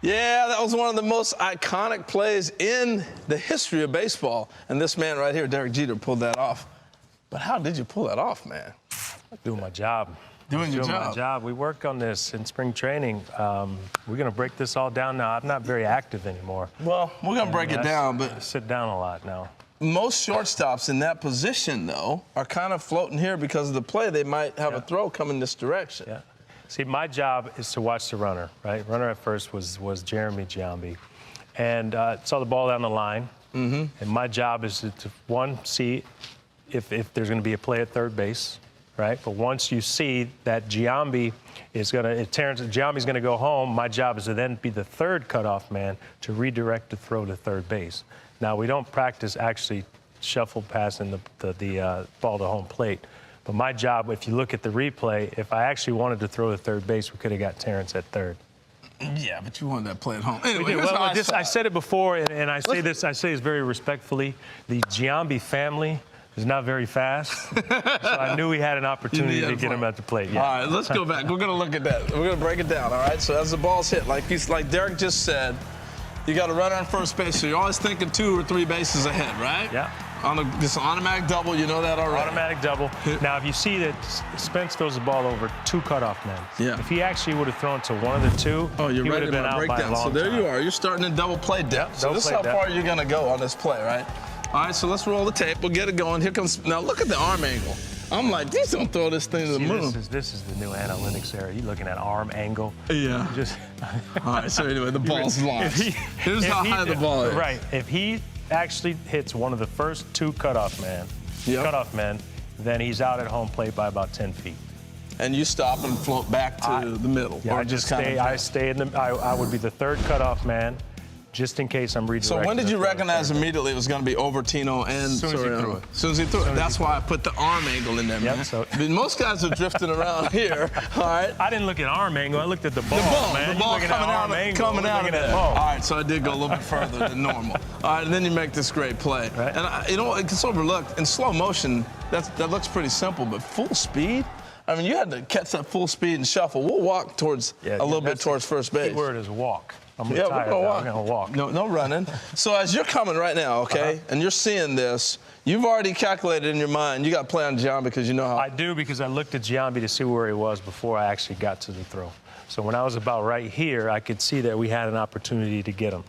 Yeah, that was one of the most iconic plays in the history of baseball. And this man right here, Derek Jeter, pulled that off. But how did you pull that off, man? Doing my job. Doing my job. We worked on this in spring training. We're going to break this all down now. I'm not very active anymore. Well, we're going to break it down, but I sit down a lot now. Most shortstops in that position, though, are kind of floating here because of the play. They might have a throw coming this direction. Yeah. See, my job is to watch the runner, right? Runner at first was Jeremy Giambi. And saw the ball down the line. Mm-hmm. And my job is to one, see if there's going to be a play at third base, right? But once you see that Giambi's going to go home, my job is to then be the third cutoff man to redirect the throw to third base. Now, we don't practice actually shuffle passing the ball to home plate. But my job, if you look at the replay, if I actually wanted to throw to third base, we could have got Terrence at third. Yeah, but you wanted that play at home. Anyway, I said it before, and I say this very respectfully. The Giambi family is not very fast, so I knew we had an opportunity to get him at the plate. Yeah. All right, let's go back. We're going to look at that. We're going to break it down, all right? So as the ball's hit, like Derek just said, you got to run on first base, so you're always thinking 2 or 3 bases ahead, right? Yeah. This automatic double, you know that already. Automatic double. Now, if you see that Spence throws the ball over 2 cutoff men, if he actually would have thrown to one of the 2, he would have been out by a long So there time. you are. You're starting in double play depth. So this is how far you're going to go on this play, right? All right, so let's roll the tape. We'll get it going. Here comes. Now, look at the arm angle. I'm like, these don't throw this thing to the moon. This is the new analytics era. You're looking at arm angle. Yeah. All right, so anyway, the ball's launched. Here's how high the ball is. Right. If he actually hits one of the first 2 cutoff men, then he's out at home plate by about 10 feet. And you stop and float back to the middle. Yeah, I stay in the. I would be the third cutoff man, just in case I'm redirecting. So when did you recognize immediately it was going to be over Tino and Soriano? As soon as he threw it. That's why I put the arm angle in there, man. So most guys are drifting around here, all right? I didn't look at arm angle. I looked at the ball, man. The ball coming out of there. All right, so I did go a little bit further than normal. All right, and then you make this great play. Right. And you know, it gets overlooked. In slow motion, that looks pretty simple, but full speed? I mean, you had to catch that full speed and shuffle. We'll walk towards a little bit towards first base. The key word is walk. I'm we're gonna walk. No running. So as you're coming right now, and you're seeing this, you've already calculated in your mind, you got to play on Giambi because you know how. I do, because I looked at Giambi to see where he was before I actually got to the throw. So when I was about right here, I could see that we had an opportunity to get him.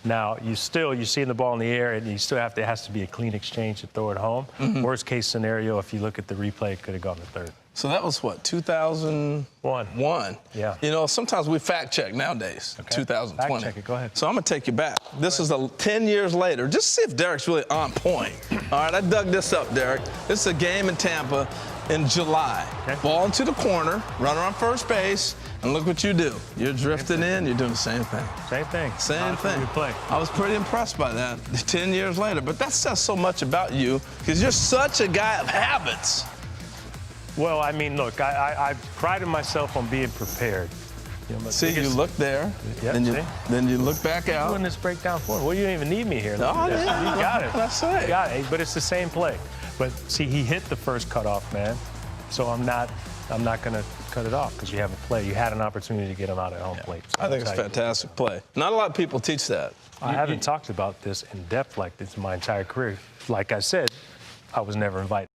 Now, you're seeing the ball in the air, and you still have to, it has to be a clean exchange to throw it home. Worst case scenario, if you look at the replay, it could have gone to third. So that was what, 2001? Yeah. You know, sometimes we fact check nowadays, 2020. Fact check it, go ahead. So I'm going to take you back. This is 10 years later. Just see if Derek's really on point. All right, I dug this up, Derek. This is a game in Tampa in July. Ball into the corner, runner on first base, and look what you do. You're drifting in, you're doing the same thing. Same thing. Same thing. I was pretty impressed by that 10 years later. But that says so much about you because you're such a guy of habits. Well, I mean, look, I prided myself on being prepared. You know, see, you look there, then you look back out. Doing this breakdown for me. Well, you don't even need me here. No, you got it. That's right. You got it. But it's the same play. But see, he hit the first cutoff man, so I'm not going to cut it off because you have a play. You had an opportunity to get him out at home plate. So I think it's a fantastic play. Not a lot of people teach that. I haven't talked about this in depth like this my entire career. Like I said, I was never invited.